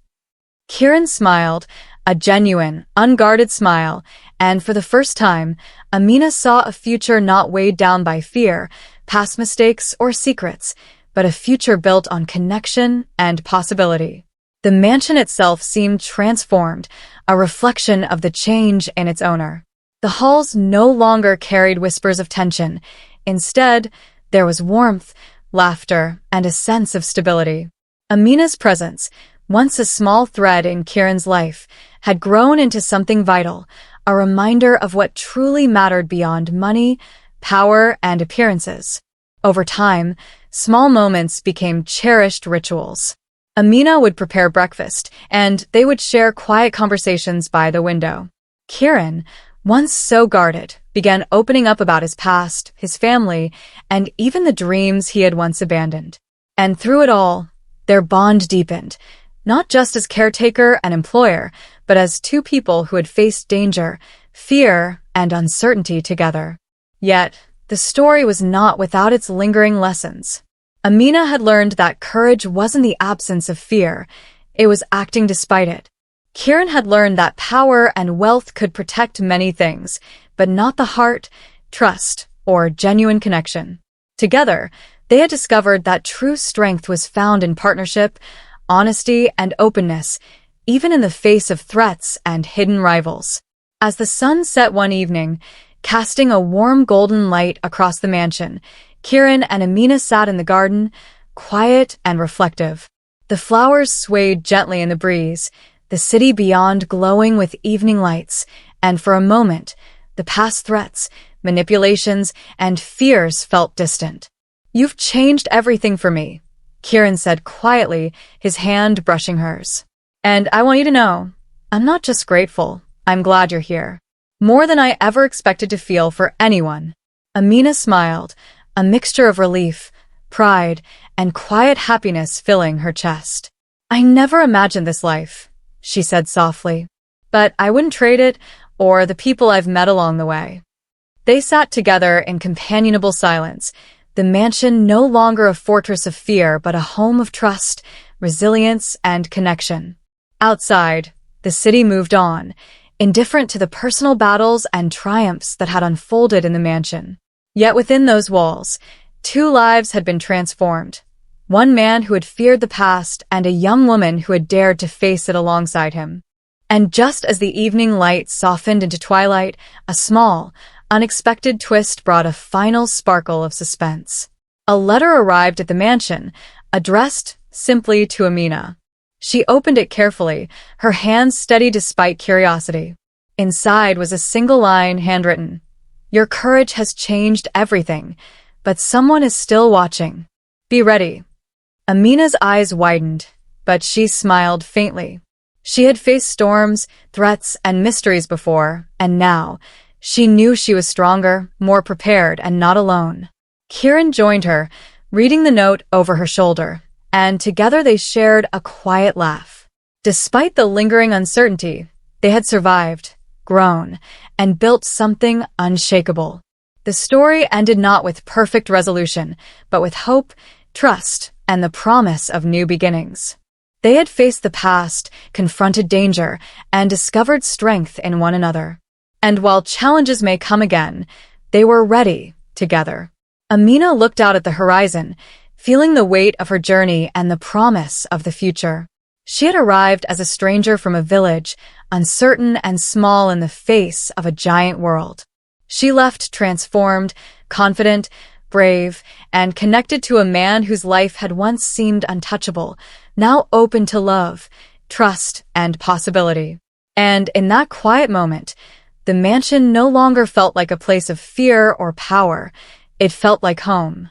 Kieran smiled, a genuine, unguarded smile, and for the first time, Amina saw a future not weighed down by fear, past mistakes, or secrets, but a future built on connection and possibility. The mansion itself seemed transformed, a reflection of the change in its owner. The halls no longer carried whispers of tension. Instead, there was warmth, laughter, and a sense of stability. Amina's presence, once a small thread in Kieran's life, had grown into something vital, a reminder of what truly mattered beyond money, power, and appearances. Over time, small moments became cherished rituals. Amina would prepare breakfast, and they would share quiet conversations by the window. Kieran, once so guarded, began opening up about his past, his family, and even the dreams he had once abandoned. And through it all, their bond deepened, not just as caretaker and employer, but as two people who had faced danger, fear, and uncertainty together. Yet, the story was not without its lingering lessons. Amina had learned that courage wasn't the absence of fear, it was acting despite it. Kieran had learned that power and wealth could protect many things, but not the heart, trust, or genuine connection. Together, they had discovered that true strength was found in partnership, honesty, and openness, even in the face of threats and hidden rivals. As the sun set one evening, casting a warm golden light across the mansion, Kieran and Amina sat in the garden, quiet and reflective. The flowers swayed gently in the breeze, the city beyond glowing with evening lights, and for a moment, the past threats, manipulations, and fears felt distant. "You've changed everything for me," Kieran said quietly, his hand brushing hers. "And I want you to know, I'm not just grateful, I'm glad you're here. More than I ever expected to feel for anyone." Amina smiled, a mixture of relief, pride, and quiet happiness filling her chest. "I never imagined this life," she said softly. "But I wouldn't trade it, or the people I've met along the way." They sat together in companionable silence, the mansion no longer a fortress of fear but a home of trust, resilience, and connection. Outside, the city moved on, indifferent to the personal battles and triumphs that had unfolded in the mansion. Yet within those walls, two lives had been transformed. One man who had feared the past and a young woman who had dared to face it alongside him. And just as the evening light softened into twilight, a small, unexpected twist brought a final sparkle of suspense. A letter arrived at the mansion, addressed simply to Amina. She opened it carefully, her hands steady despite curiosity. Inside was a single line handwritten. "Your courage has changed everything, but someone is still watching. Be ready." Amina's eyes widened, but she smiled faintly. She had faced storms, threats, and mysteries before, and now, she knew she was stronger, more prepared, and not alone. Kieran joined her, reading the note over her shoulder, and together they shared a quiet laugh. Despite the lingering uncertainty, they had survived, grown, and built something unshakable. The story ended not with perfect resolution, but with hope, trust, and the promise of new beginnings. They had faced the past, confronted danger, and discovered strength in one another. And while challenges may come again, they were ready together. Amina looked out at the horizon, feeling the weight of her journey and the promise of the future. She had arrived as a stranger from a village, uncertain and small in the face of a giant world. She left transformed, confident, brave, and connected to a man whose life had once seemed untouchable, now open to love, trust, and possibility. And in that quiet moment, the mansion no longer felt like a place of fear or power. It felt like home.